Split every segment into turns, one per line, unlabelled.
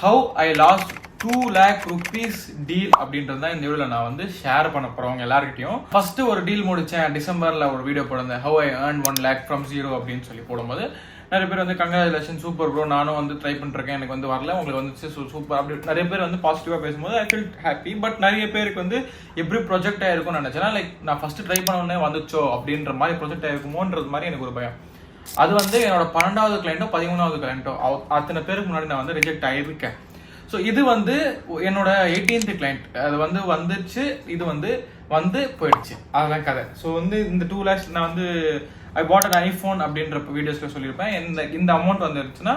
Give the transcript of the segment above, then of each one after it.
How I last 2 lakh rupees deal அப்படின்றது தான் இந்த வீடியோவில் நான் வந்து ஷேர் பண்ண போகிறவங்க எல்லாருக்கிட்டையும். ஃபர்ஸ்ட் ஒரு டீல் முடித்தேன், டிசம்பரில் ஒரு வீடியோ போட்டிருந்தேன், how I earn 1 lakh from zero அப்படின்னு சொல்லி போடும்போது நிறைய பேர் வந்து கங்க்ராச்சுலேஷன் சூப்பர் ப்ரோ, நானும் வந்து ட்ரை பண்ணிருக்கேன், எனக்கு வந்து வரல, உங்களுக்கு வந்து சூப்பர் அப்படி நிறைய பேர் வந்து பாசிட்டிவாக பேசும்போது ஐ ஃபீல் ஹாப்பி. பட் நிறைய பேருக்கு வந்து எப்படி ப்ரொஜெக்ட் ஆயிருக்கும்னு நினச்சேன்னா, லைக் நான் ஃபர்ஸ்ட் ட்ரை பண்ண உடனே வந்துச்சோ அப்படின்ற மாதிரி ப்ரொஜெக்ட் ஆயிருக்குமோன்றது மாதிரி எனக்கு ஒரு பயம். அது வந்து என்னோட 12வது கிளைண்ட்டோ 13வது கிளைண்ட்டோ அத்தனை பேருக்கு முன்னாடி நான் வந்து ரிஜெக்ட் ஆகிருக்கேன். ஸோ இது வந்து என்னோட 18th கிளைண்ட், அது வந்து வந்துச்சு, இது வந்து போயிடுச்சு, அதெல்லாம் கதை. ஸோ வந்து இந்த 2 lakhs நான் வந்து ஐ பாட் அன் ஐஃபோன் அப்படின்ற வீடியோஸ்ல சொல்லியிருப்பேன். இந்த அமௌண்ட் வந்துருச்சுன்னா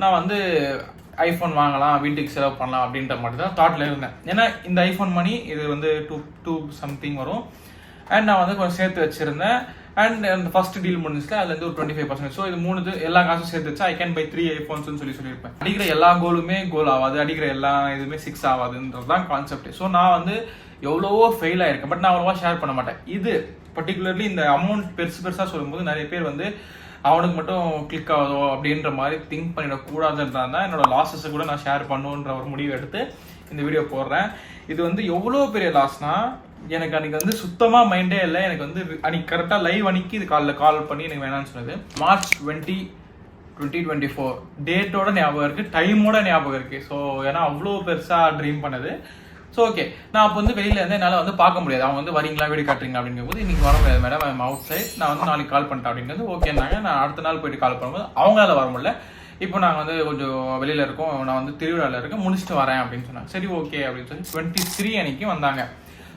நான் வந்து ஐஃபோன் வாங்கலாம், வீட்டுக்கு செலவு பண்ணலாம் அப்படின்ற மாதிரி தான் தாட்ல இருந்தேன். ஏன்னா இந்த ஐஃபோன் மணி இது வந்து 2 something வரும். அண்ட் நான் வந்து கொஞ்சம் சேர்த்து வச்சிருந்தேன். அண்ட் அந்த ஃபர்ஸ்ட் டீல் முடிஞ்சுல அதுலேருந்து ஒரு 25%. ஸோ இது 3 எல்லா காசும் சேர்த்து வச்சா ஐ கேன் பை 3 iPhones சொல்லியிருப்பேன். அடிக்கிற எல்லா கோலுமே கோல் ஆகாது, அடிக்கிற எல்லா இதுவுமே 6 ஆகாதுன்றது தான் கான்செப்ட். ஸோ நான் வந்து எவ்வளவோ ஃபெயில் ஆயிருக்கேன், பட் நான் அவ்வளோவா ஷேர் பண்ண மாட்டேன். இது பர்டிகுலர்லி இந்த அமௌண்ட் பெருசாக சொல்லும்போது நிறைய பேர் வந்து அவனுக்கு மட்டும் கிளிக் ஆகுதோ அப்படின்ற மாதிரி திங்க் பண்ணிடக்கூடாதுன்றாங்க தான் என்னோட லாஸஸை கூட நான் ஷேர் பண்ணுன்ற ஒரு முடிவு எடுத்து இந்த வீடியோ போடுறேன். இது வந்து எவ்வளோ பெரிய லாஸ்னா, எனக்கு அன்னைக்கு வந்து சுத்தமாக மைண்டே இல்லை. எனக்கு வந்து அன்னைக்கு கரெக்டாக லைவ் அன்னைக்கு இது கால் பண்ணி எனக்கு வேணாம்னு சொன்னது. March 20, 2024 டேட்டோட ஞாபகம் இருக்குது, டைமோட ஞாபகம் இருக்குது. ஸோ ஏன்னா அவ்வளோ பெருசாக ட்ரீம் பண்ணது. ஸோ ஓகே, நான் அப்போ வந்து வெளியில இருந்து என்னால் வந்து பார்க்க முடியாது. அவங்க வந்து வரீங்களா, வீடு காட்டுறீங்க அப்படிங்கும் போது இன்னைக்கு வர முடியாது மேடம், ஐம் அவுட் சைட், நான் வந்து நாளைக்கு கால் பண்ணிட்டேன் அப்படிங்கிறது ஓகேனாங்க. நான் அடுத்த நாள் போயிட்டு கால் பண்ணும்போது அவங்களால வர முடியல. இப்போ நாங்கள் வந்து கொஞ்சம் வெளியில இருக்கோம், நான் வந்து திருவிழாவில் இருக்கேன், முடிச்சுட்டு வரேன் அப்படின்னு சொன்னாங்க. சரி ஓகே அப்படின்னு சொல்லி 23 அன்னைக்கு வந்தாங்க.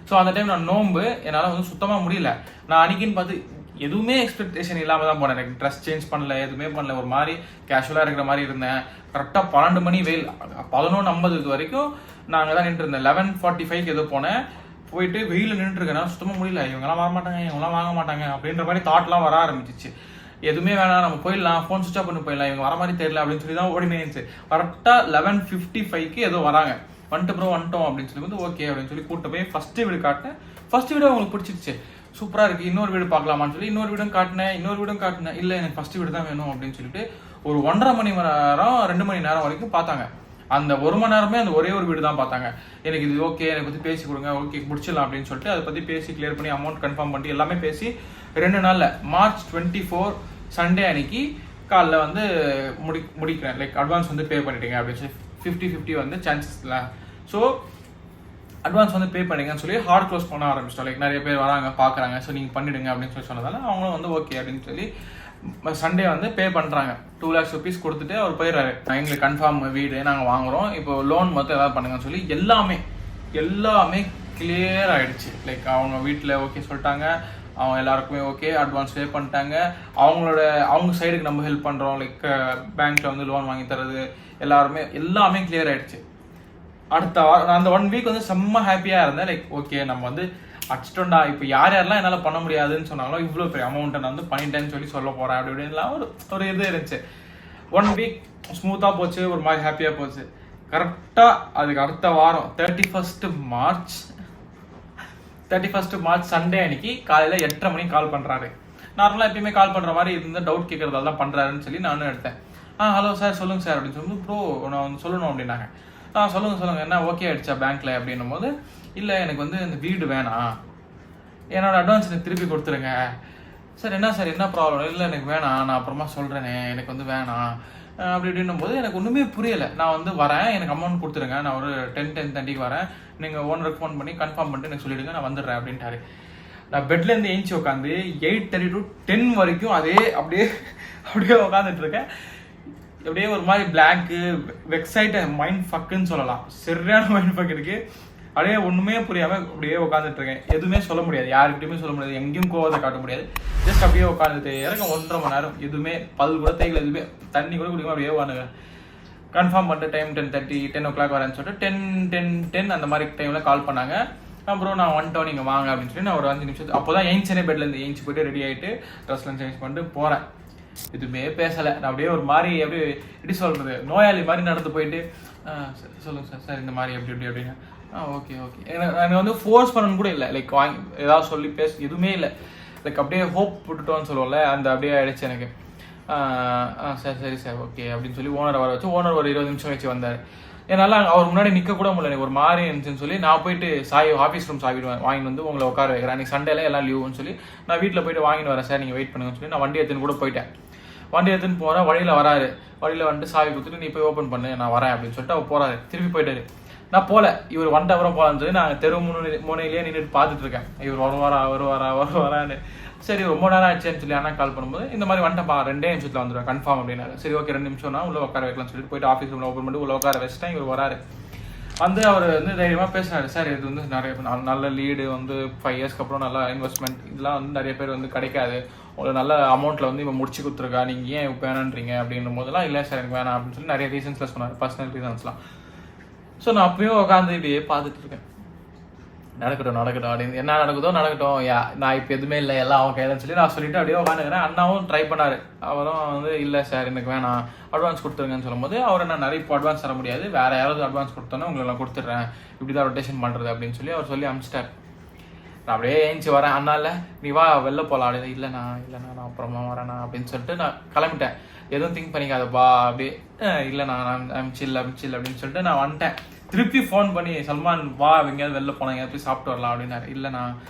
ஸோ அந்த டைம் நான் நோம்பு, என்னால் வந்து சுத்தமாக முடியல. நான் அன்னைக்குன்னு பார்த்து எதுவுமே எக்ஸ்பெக்டேஷன் இல்லாமல் தான் போனேன். எனக்கு ட்ரெஸ் சேஞ்ச் பண்ணல, எதுவுமே பண்ணல, ஒரு மாதிரி கேஷுவலாக இருக்கிற மாதிரி இருந்தேன். கரெக்டாக 12 மணி வெயில், 11:50 வரைக்கும் நாங்கள் தான் நின்று இருந்தேன். 11:45 ஏதோ போனேன், போயிட்டு வெயில நின்றுட்டு இருக்கேன். சுத்தமாக முடியல, இவங்கெல்லாம் வர மாட்டாங்க, இவங்கெல்லாம் வாங்க மாட்டாங்க அப்படின்ற மாதிரி தாட்லாம் வர ஆரம்பிச்சிச்சு. எதுவுமே வேணாம், நம்ம போயிடலாம், ஃபோன் சுவிச் ஆஃப் பண்ணி போயிடலாம், இவங்க வர மாதிரி தெரியல அப்படின்னு சொல்லி தான் ஓடினே இருந்துச்சு. கரெக்டாக 11:55 ஏதோ வராங்க, வந்துட்டு ப்ரோ வந்துட்டோம் அப்படின்னு சொல்லி வந்து ஓகே அப்படின்னு சொல்லி கூப்பிட்டு போய் ஃபர்ஸ்ட் வீடு காட்டினேன். ஃபர்ஸ்ட் வீடு அவங்களுக்கு பிடிச்சிருச்சு, சூப்பராக இருக்குது, இன்னொரு வீடு பார்க்கலாமான்னு சொல்லி இன்னொரு வீடும் காட்டினேன். இல்லை எனக்கு ஃபர்ஸ்ட் வீடு தான் வேணும் அப்படின்னு சொல்லிட்டு ஒரு 1.5 மணி நேரம் 2 மணி நேரம் வரைக்கும் பார்த்தாங்க. அந்த 1 மணி நேரமே அந்த ஒரே ஒரு வீடு தான் பார்த்தாங்க. எனக்கு இது ஓகே, எனக்கு பற்றி பேசி கொடுங்க, ஓகே முடிச்சிடலாம் அப்படின்னு சொல்லிட்டு அதை பற்றி பேசி கிளியர் பண்ணி அமௌண்ட் கன்ஃபார்ம் பண்ணி எல்லாமே பேசி 2 நாளில் March 24 சண்டே அன்னைக்கு காலைல வந்து முடிக்கிறேன். லைக் அட்வான்ஸ் வந்து பே பண்ணிட்டீங்க அப்படின்னு சொல்லி 50-50 வந்து சான்சஸ் இல்லை. ஸோ அட்வான்ஸ் வந்து பே பண்ணிங்கன்னு சொல்லி ஹார்ட் க்ளோஸ் பண்ண ஆரம்பிச்சிட்டோம். லைக் நிறைய பேர் வராங்க பார்க்குறாங்க, ஸோ நீங்கள் பண்ணிவிடுங்க அப்படின்னு சொல்லி சொன்னதால அவங்களும் வந்து ஓகே அப்படின்னு சொல்லி சண்டே வந்து பே பண்ணுறாங்க. 2 lakhs rupees கொடுத்துட்டு அவர் போயிடுறாரு. எங்களுக்கு கன்ஃபார்ம் வீடு நாங்கள் வாங்குகிறோம், இப்போ லோன் மொத்தம் ஏதாவது பண்ணுங்கன்னு சொல்லி எல்லாமே கிளியர் ஆகிடுச்சு. லைக் அவங்க வீட்டில் ஓகே சொல்லிட்டாங்க, அவங்க எல்லாருக்குமே ஓகே, அட்வான்ஸ் பே பண்ணிட்டாங்க. அவங்க சைடுக்கு நம்ம ஹெல்ப் பண்ணுறோம், லைக் பேங்க்கில் வந்து லோன் வாங்கி தரது எல்லாமே கிளியர் ஆகிடுச்சு. அடுத்த அந்த 1 வீக் வந்து செம்ம ஹாப்பியாக இருந்தேன். லைக் ஓகே நம்ம வந்து அடிச்சிட்டோண்டா, இப்போ யாரெல்லாம் என்னால் பண்ண முடியாதுன்னு சொன்னாங்களோ இவ்வளோ பெரிய அமௌண்ட்டை நான் வந்து பண்ணிட்டேன்னு சொல்லி சொல்ல போகிறேன் அப்படி இப்படின்லாம் ஒரு இது இருந்துச்சு. 1 வீக் ஸ்மூத்தாக போச்சு, ஒரு மாதிரி ஹாப்பியாக போச்சு. கரெக்டாக அதுக்கு அடுத்த வாரம் 31st மார்ச் சண்டே அன்னைக்கு காலையில் 8:30 மணிக்கு கால் பண்ணுறாரு. நார்மலாக எப்பயுமே கால் பண்ணுற மாதிரி இருந்தால் டவுட் கேட்கறதால தான் பண்ணுறாருன்னு சொல்லி நானும் எடுத்தேன். ஹலோ சார் சொல்லுங்கள் சார் அப்படின்னு சொல்லும்போது ப்ரோ நான் வந்து சொல்லணும் அப்படின்னாங்க. சொல்லுங்கள் என்ன ஓகே ஆயிடுச்சா பேங்க்கில் அப்படின்னும் போது, இல்லை எனக்கு வந்து இந்த வீடு வேணாம், என்னோட அட்வான்ஸ் எனக்கு திருப்பி கொடுத்துருங்க. சார் என்ன ப்ராப்ளம்? இல்லை எனக்கு வேணாம், நான் அப்புறமா சொல்கிறேனே, எனக்கு வந்து வேணாம் அப்படி இப்படின்னும் போது எனக்கு ஒன்றுமே புரியலை. நான் வந்து வரேன், எனக்கு அமௌண்ட் கொடுத்துருங்க, நான் ஒரு 10:30 வரேன், நீங்கள் ஓனருக்கு ஃபோன் பண்ணி கன்ஃபார்ம் பண்ணிட்டு எனக்கு சொல்லிவிடுங்க, நான் வந்துடுறேன் அப்படின்ட்டாரு. நான் பெட்லேருந்து ஏஞ்சி உட்காந்து 8:30 to 10 வரைக்கும் அப்படியே உட்காந்துட்டு இருக்கேன். அப்படியே ஒரு மாதிரி பிளாங்க்கு வெக்ஸைட் மைண்ட் ஃபக்குன்னு சொல்லலாம், சரியான மைண்ட் ஃபக் இருக்கு. அப்படியே ஒன்றுமே புரியாமல் அப்படியே உட்காந்துட்டு இருக்கேன். எதுவுமே சொல்ல முடியாது, யாருக்கிட்டையுமே சொல்ல முடியாது, எங்கேயும் கோவத்தை காட்ட முடியாது. ஜஸ்ட் அப்படியே உட்காந்துட்டு எனக்கு 1.5 மணி நேரம் எதுவுமே பல் கூட தேய்கள், எதுவுமே தண்ணி கூட குடிக்காம அப்படியே உட்காந்துங்க. கன்ஃபார்ம் பண்ணிட்டு டைம் 10:30 10 o'clock வரேன்னு சொல்லிட்டு 10 அந்த மாதிரி டைமில் கால் பண்ணாங்க. அப்புறம் நான் வந்துட்டோம், நீங்கள் வாங்க அப்படின்னு சொல்லி நான் ஒரு 5 நிமிஷம் அப்போ தான் ஏஞ்சினே பெட்லேருந்து ஏஞ்சி போய்ட்டு ரெடி ஆகிட்டு ட்ரெஸ்லாம் சேஞ்ச் பண்ணிட்டு போகிறேன். எதுவுமே பேசலை, நான் அப்படியே ஒரு மாதிரி அப்படியே எப்படி சொல்கிறது, நோயாளி மாதிரி நடந்து போயிட்டு சொல்லுங்கள் சார் இந்த மாதிரி எப்படி அப்படின்னு. ஓகே எனக்கு வந்து ஃபோர்ஸ் பண்ணணும் கூட இல்லை, லைக் வாங்கி ஏதாவது சொல்லி எதுவுமே இல்லை. லைக் அப்படியே ஹோப் விட்டுட்டோன்னு சொல்லுவோம்ல, அந்த அப்படியே ஆயிடுச்சு எனக்கு. சரி சார் ஓகே அப்படின்னு சொல்லி ஓனரை வர வச்சு, ஓனர் ஒரு 20 நிமிஷம் கழிச்சு வந்தார். என்னால் அவர் முன்னாடி நிற்க கூட முடியல, எனக்கு ஒரு மாதிரி இருந்துச்சுன்னு சொல்லி நான் போயிட்டு ஆஃபீஸ் ரூம் சாவி வாங்கிட்டு வந்து உங்களை உட்கார வைக்கிறேன், அன்றைக்கி சண்டேல எல்லாம் லீவுன்னு சொல்லி நான் வீட்டில் போயிட்டு வாங்கிட்டு வரேன் சார், நீங்கள் வெயிட் பண்ணுங்கன்னு சொல்லி நான் வண்டி எடுத்துன்னு கூட போயிட்டேன். வண்டி எடுத்துன்னு போகிறேன், வழியில் வராரு, வழியில் வந்துட்டு சாவி கொடுத்துட்டு நீ போய் ஓப்பன் பண்ணு நான் வரேன் அப்படின்னு சொல்லிட்டு அவர் போகிறாரு. திருப்பி போயிட்டாரு. நான் போகல, இவர் வண்ட அப்புறம் போகலான்னு சொல்லி நான் தெரு முனையிலேயே நின்றுட்டு பார்த்துட்டு இருக்கேன், இவர் வருவாரான்னு. சரி ரொம்ப நேரம் ஆயிடுச்சுன்னு சொல்லி அண்ணா கால் பண்ணும்போது இந்த மாதிரி வந்துட்டப்பா 2 நிமிஷத்தில் வந்துடுவேன் கன்ஃபார்ம் அப்படின்னாரு. சரி ஓகே 2 நிமிஷம்னா உள்ள உட்கார வைக்கலாம்னு சொல்லிட்டு போயிட்டு ஆஃபீஸ் ரூமில் ஓப்பன் பண்ணி உள்ள உட்கார வச்சுட்டேன். இவர் வராரு, வந்து அவர் வந்து தைரியமாக பேசினாரு, சார் இது வந்து நிறைய நல்ல லீடு வந்து 5 இயர்ஸ்க்கு அப்புறம் நல்ல இன்வெஸ்ட்மெண்ட், இதெல்லாம் வந்து நிறைய பேர் வந்து கிடைக்காது, உங்களுக்கு நல்ல அமௌண்ட்டில் வந்து இப்போ முடிச்சு கொடுத்துருக்கா, நீங்கள் ஏன் இப்போ வேணான்றீங்க அப்படின்னும் போதெல்லாம் இல்லை சார் எனக்கு வேணாம் அப்படின்னு சொல்லி நிறைய ரீசன்ஸ்லாம் சொன்னார், பர்சனல் ரீசன்ஸ்லாம். ஸோ நான் அப்பயும் உட்காந்து இப்படியே பார்த்துட்டு இருக்கேன், நடக்கட்டும் அப்படின்னு, என்ன நடக்குதோ நடக்கட்டும், நான் இப்போ எதுவுமே இல்லை எல்லாம் அவன் கையிலன்னு சொல்லி நான் சொல்லிட்டு அப்படியே உட்காந்துக்கிறேன். அண்ணாவும் ட்ரை பண்ணார், அவரும் வந்து இல்லை சார் எனக்கு வேணாம் அட்வான்ஸ் கொடுத்துருங்கன்னு சொல்லும்போது அவர் நான் நிறைய இப்போ அட்வான்ஸ் தர முடியாது, வேறு யாராவது அட்வான்ஸ் கொடுத்தோன்னே உங்களுக்கு நான் கொடுத்துட்றேன், இப்படி தான் ரொட்டேஷன் பண்ணுறது அப்படின்னு சொல்லி அவர் சொல்லி அனுப்பிச்சிட்டார். நான் அப்படியே ஏஞ்சி வரேன், அண்ணால நீ வா வெளில போகலாம் அப்படின்னு, இல்லைண்ணா நான் அப்புறமா வரேண்ணா அப்படின்னு சொல்லிட்டு நான் கிளம்பிட்டேன். எதுவும் திங்க் பண்ணிக்காதப்பா அப்படியே, இல்லைண்ணா நான் சில் அப்படின்னு சொல்லிட்டு நான் வந்துட்டேன். திருப்பி ஃபோன் பண்ணி சல்மான் வா எங்கேயாவது வெளில போனால் எங்கேயாவது போய் சாப்பிட்டு வரலாம் அப்படின்னாரு. இல்லைண்ணா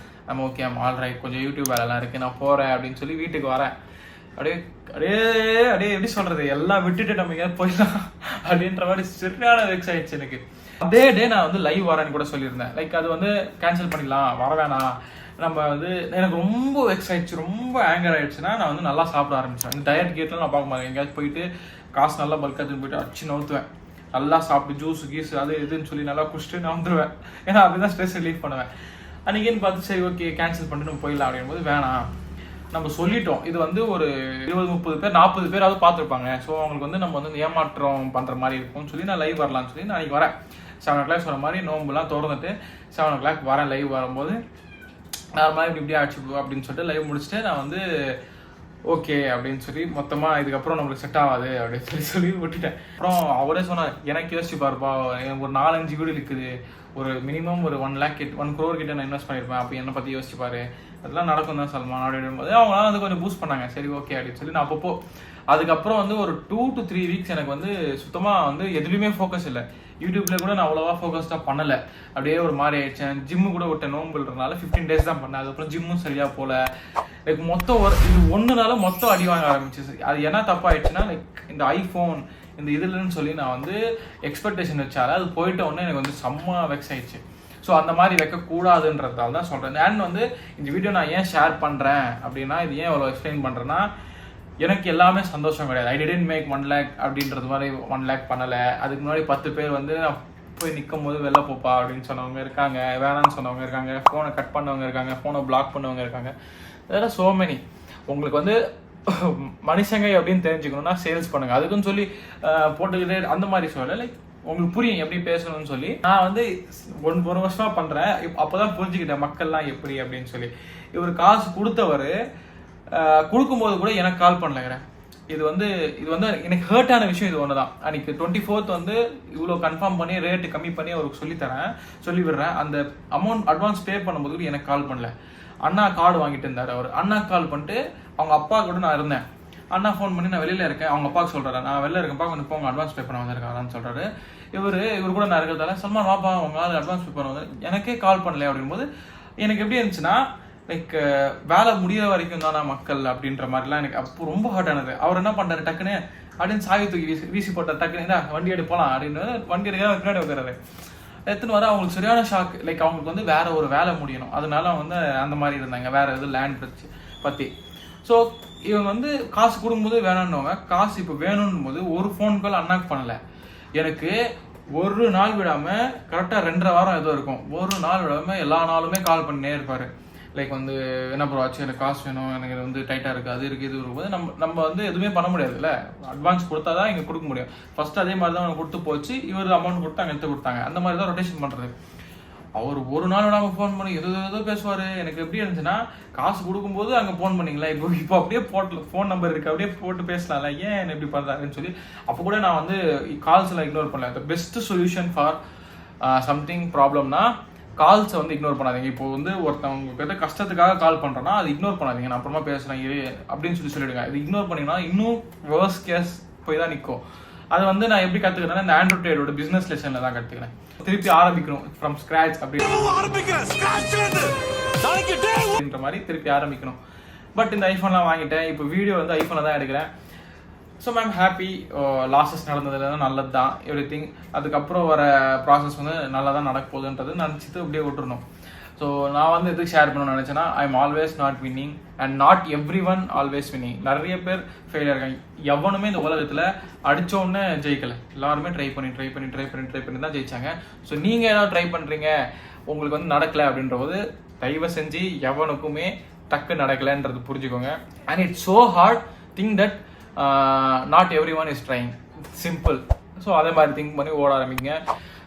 நம்ம ஓகே ஆல்ரைட், கொஞ்சம் யூடியூப் வேலைலாம் இருக்குது நான் போகிறேன் அப்படின்னு சொல்லி வீட்டுக்கு வரேன். அப்படியே அப்படியே அப்படியே எப்படி சொல்கிறது, எல்லாம் விட்டுட்டு நம்ம எங்கேயாவது போயிடலாம் அப்படின்ற மாதிரி சரியான வெக்ஸ் ஆயிடுச்சு எனக்கு. அதே டே நான் வந்து லைவ் வரேன்னு கூட சொல்லியிருந்தேன், லைக் அது வந்து கேன்சல் பண்ணிடலாம் வர வேணாம், நம்ம வந்து எனக்கு ரொம்ப வெக்ஸ் ஆயிடுச்சு, ரொம்ப ஆங்கர் ஆயிடுச்சுன்னா நான் வந்து நல்லா சாப்பிட ஆரம்பிச்சேன். இந்த டயட் கேட்லாம் நான் பார்க்க மாட்டேன், எங்கேயாவது போயிட்டு காசு நல்லா பல்காத்துன்னு போயிட்டு அச்சு நோத்துவேன், நல்லா சாப்பிட்டு ஜூஸ் கீஸ் அது இதுன்னு சொல்லி நல்லா குடிச்சிட்டு நான் வந்துடுவேன். ஏன்னா அப்படிதான் ஸ்ட்ரெஸ் ரிலீஃப் பண்ணுவேன். அன்றைக்கின்னு பார்த்து சரி ஓகே கேன்சல் பண்ணிட்டு நம்ம போயிடலாம் அப்படிங்கும்போது வேணாம் நம்ம சொல்லிட்டோம், இது வந்து ஒரு 20-30 பேர் 40 பேராவது பார்த்துருப்பாங்க, ஸோ அவங்களுக்கு வந்து நம்ம வந்து ஏமாற்றம் பண்ணுற மாதிரி இருக்கும்னு சொல்லி நான் லைவ் வரலான்னு சொல்லி நான் அன்றைக்கி வரேன். 7 o'clock சொன்ன மாதிரி நோம்புலாம் திறந்துட்டு 7 o'clock வரேன். லைவ் வரும்போது நார்மலாக இப்படி ஆச்சு அப்படின்னு சொல்லிட்டு லைவ் முடிச்சுட்டு நான் வந்து ஓகே அப்படின்னு சொல்லி மொத்தமாக இதுக்கப்புறம் நம்மளுக்கு செட் ஆகாது அப்படின்னு சொல்லி விட்டுட்டேன். அப்புறம் அவரே சொன்னார், எனக்கு யோசிச்சு பாருப்பா, எனக்கு ஒரு 4-5 வீடு இருக்குது, ஒரு மினிமம் ஒரு 1 lakh 1 crore கிட்ட நான் இன்வெஸ்ட் பண்ணியிருப்பேன், அப்போ என்னை பற்றி யோசிச்சு பாரு, அதெல்லாம் நடக்கும் தான் சல்மான் அப்படின் போது அவங்களாம் வந்து கொஞ்சம் பூஸ்ட் பண்ணாங்க. சரி ஓகே அப்படின்னு சொல்லி நான் அப்பப்போ அதுக்கப்புறம் வந்து ஒரு 2 to 3 weeks எனக்கு வந்து சுத்தமாக வந்து எதுலேயுமே ஃபோக்கஸ் இல்லை. யூடியூப்ல கூட நான் அவ்வளோவா ஃபோக்கஸ்டாக பண்ணலை, அப்படியே ஒரு மாதிரி ஆயிடுச்சேன். ஜிம்மு கூட விட்ட நோம்புன்றதுனால 15 days தான் பண்ணேன். அதுக்கப்புறம் ஜிம்மும் சரியாக போகல. லைக் மொத்தம் இது ஒன்றுனால மொத்தம் அடி வாங்க ஆரம்பிச்சு. அது என்ன தப்பாயிடுச்சுன்னா லைக் இந்த ஐஃபோன் இந்த இதுலன்னு சொல்லி நான் வந்து எக்ஸ்பெக்டேஷன் வச்சால அது போயிட்ட உடனே எனக்கு வந்து செம்ம வெக்ஸ் ஆயிடுச்சு. ஸோ அந்த மாதிரி வைக்கக்கூடாதுன்றதால தான் சொல்கிறேன். அண்ட் வந்து இந்த வீடியோ நான் ஏன் ஷேர் பண்ணுறேன் அப்படின்னா, இது ஏன் அவ்வளோ எக்ஸ்பிளைன் பண்ணுறேன்னா, எனக்கு எல்லாமே சந்தோஷம் கிடையாது. ஐ டிடன்ட் மேக் 1 lakh அப்படின்றது மாதிரி 1 lakh பண்ணலை. அதுக்கு முன்னாடி 10 பேர் வந்து நான் போய் நிற்கும் போது வெளில போப்பா அப்படின்னு சொன்னவங்க இருக்காங்க, வேணான்னு சொன்னவங்க இருக்காங்க, ஃபோனை கட் பண்ணவங்க இருக்காங்க, ஃபோனை பிளாக் பண்ணவங்க இருக்காங்க. அதெல்லாம் சோ மெனி. உங்களுக்கு வந்து மனுஷங்க அப்படின்னு தெரிஞ்சுக்கணும்னா சேல்ஸ் பண்ணுங்க, அதுக்குன்னு சொல்லி போட்டுக்கிட்டே அந்த மாதிரி சொல்லலை. லைக் உங்களுக்கு புரியும் எப்படி பேசணும்னு சொல்லி நான் வந்து 1 வருஷமா பண்றேன். அப்போதான் புரிஞ்சுக்கிட்டேன் மக்கள்லாம் எப்படி அப்படின்னு சொல்லி. இவர் காசு கொடுத்தவர் கொடுக்கும்போது கூட எனக்கு கால் பண்ணலைங்கிறேன். இது வந்து எனக்கு ஹர்ட்டான விஷயம் இது ஒன்று தான். அன்னைக்கு 24th வந்து இவ்வளோ கன்ஃபார்ம் பண்ணி ரேட்டு கம்மி பண்ணி அவருக்கு சொல்லி விடுறேன். அந்த அமௌண்ட் அட்வான்ஸ் பே பண்ணும்போது கூட எனக்கு கால் பண்ணல. அண்ணா கார்டு வாங்கிட்டு இருந்தார். அவர் அண்ணா கால் பண்ணிட்டு அவங்க அப்பா கூட நான் இருந்தேன். அண்ணா ஃபோன் பண்ணி நான் வெளியில் இருக்கேன், அவங்க அப்பாவுக்கு சொல்கிறாரு நான் வெளில இருக்கேன்ப்பா கொஞ்சம் போங்க அட்வான்ஸ் பே பண்ண வந்திருக்காங்கன்னு சொல்கிறாரு. இவர் கூட நான் இருக்கிறதால சல்மான் வாப்பா உங்களால் அட்வான்ஸ் பே பண்ண வந்து எனக்கே கால் பண்ணல அப்படிங்கும்போது எனக்கு எப்படி இருந்துச்சுன்னா லைக் வேலை முடிகிற வரைக்கும் தானா மக்கள் அப்படின்ற மாதிரிலாம் எனக்கு அப்போ ரொம்ப ஹர்ட் ஆனது. அவர் என்ன பண்ணுறாரு டக்குன்னு அப்படின்னு சாவி தூக்கி வீசி போட்டார். டக்குன்னு வண்டி எடுத்து போகலாம் அப்படின்னு வண்டி எடுக்க பின்னாடி வைக்கிறாரு. எடுத்துன்னு வர அவங்களுக்கு சரியான ஷாக். லைக் அவங்களுக்கு வந்து வேற ஒரு வேலை முடியணும், அதனால வந்து அந்த மாதிரி இருந்தாங்க வேற எதுவும் லேண்ட் பற்றி. ஸோ இவங்க வந்து காசு கொடுக்கும்போது வேணான்னுவாங்க, காசு இப்போ வேணும்னும் போது ஒரு ஃபோன் கால் அண்ணாக்கு பண்ணலை. எனக்கு ஒரு நாள் விடாமல் கரெக்டாக 2.5 வாரம் ஏதோ இருக்கும், ஒரு நாள் விடாமல் எல்லா நாளுமே கால் பண்ணினே இருப்பார். லைக் வந்து என்ன ப்ரோ ஆச்சு, எனக்கு காசு வேணும், எனக்கு வந்து டைட்டாக இருக்குது, அது இருக்குது, இது இருக்கும்போது நம்ம வந்து எதுவுமே பண்ண முடியாதுல்ல. அட்வான்ஸ் கொடுத்தா தான் இங்கே கொடுக்க முடியும். ஃபர்ஸ்ட் அதே மாதிரி தான் கொடுத்து போச்சு. இவர் அமௌண்ட் கொடுத்து அங்கே எடுத்து கொடுத்தாங்க. அந்த மாதிரி தான் ரொட்டேஷன் பண்ணுறது. அவர் ஒரு நாள் விடாமல் ஃபோன் பண்ணி ஏதோ பேசுவார். எனக்கு எப்படி இருந்துச்சுன்னா காசு கொடுக்கும்போது அங்கே ஃபோன் பண்ணிங்களா, இப்போ அப்படியே ஃபோன் நம்பர் இருக்குது அப்படியே போட்டு பேசலாம்ல, ஏன் என்ன இப்படி பண்ணுறாருன்னு சொல்லி அப்போ கூட நான் வந்து கால்ஸ்லாம் இக்னோர் பண்ணல. The best solution for something ப்ராப்ளம்னா கால்ஸை வந்து இக்னோர் பண்ணாதீங்க. இப்போ வந்து ஒருத்தவங்க கிட்ட கஷ்டத்துக்காக கால் பண்ணுறோன்னா அது இக்னோர் பண்ணாதீங்க. நான் அப்புறமா பேசுகிறேன் அப்படின்னு சொல்லிடுங்க. இது இக்னோர் பண்ணிங்கன்னா இன்னும் வேர்ஸ்ட் கேஸ் போய் தான் நிற்கும். அது வந்து நான் எப்படி கத்துக்கிறேன்னா இந்த ஆண்ட்ராய்ட் ட்ரேடோட பிசினஸ் லெசன்ல தான் கத்துக்கிறேன். திருப்பி ஆரம்பிக்கணும் ஃப்ரம் ஸ்கிராச் அப்படின்ற மாதிரி திருப்பி ஆரம்பிக்கணும். பட் இந்த ஐஃபோன்லாம் வாங்கிட்டேன். இப்போ வீடியோ வந்து ஐஃபோனில் தான் எடுக்கிறேன். So ma'am happy. லாஸஸ் நடந்ததுல நல்லது தான் எவ்ரி திங். அதுக்கப்புறம் வர ப்ராசஸ் வந்து நல்லா தான் நடக்க போகுதுன்றது நினச்சிட்டு அப்படியே விட்டுருணும். ஸோ நான் வந்து எதுக்கு ஷேர் பண்ணணும்னு நினச்சேன்னா, I am always not winning and not everyone always winning. நிறைய பேர் ஃபெயிலியர் இருக்காங்க. எவனுமே இந்த உலகத்தில் அடித்தோடனே ஜெயிக்கலை. எல்லாருமே ட்ரை பண்ணி தான் ஜெயிச்சாங்க. ஸோ நீங்கள் ஏதாவது ட்ரை பண்ணுறீங்க, உங்களுக்கு வந்து நடக்கலை அப்படின்ற போது தயவு செஞ்சு எவனுக்குமே டக்கு நடக்கலைன்றது புரிஞ்சுக்கோங்க. And it's so hard think that not everyone is trying. Simple. So அதே மாதிரி திங்க் பண்ணி ஓட ஆரம்பிங்க.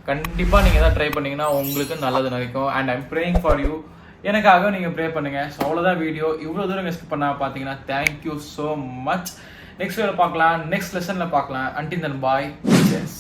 கண்டிப்பாக நீங்கள் எதாவது ட்ரை பண்ணிங்கன்னா உங்களுக்கு நல்லது நடக்கும். And I'm praying for you. எனக்காக நீங்கள் ப்ரே பண்ணுங்கள். ஸோ அவ்வளோதான் வீடியோ. இவ்வளோ தூரம் மிஸ் பண்ண பார்த்தீங்கன்னா தேங்க்யூ ஸோ மச். நெக்ஸ்ட் வீடியோவில் பார்க்கலாம், நெக்ஸ்ட் லெசனில் பார்க்கலாம். அன்டில் தென் பாய். எஸ்.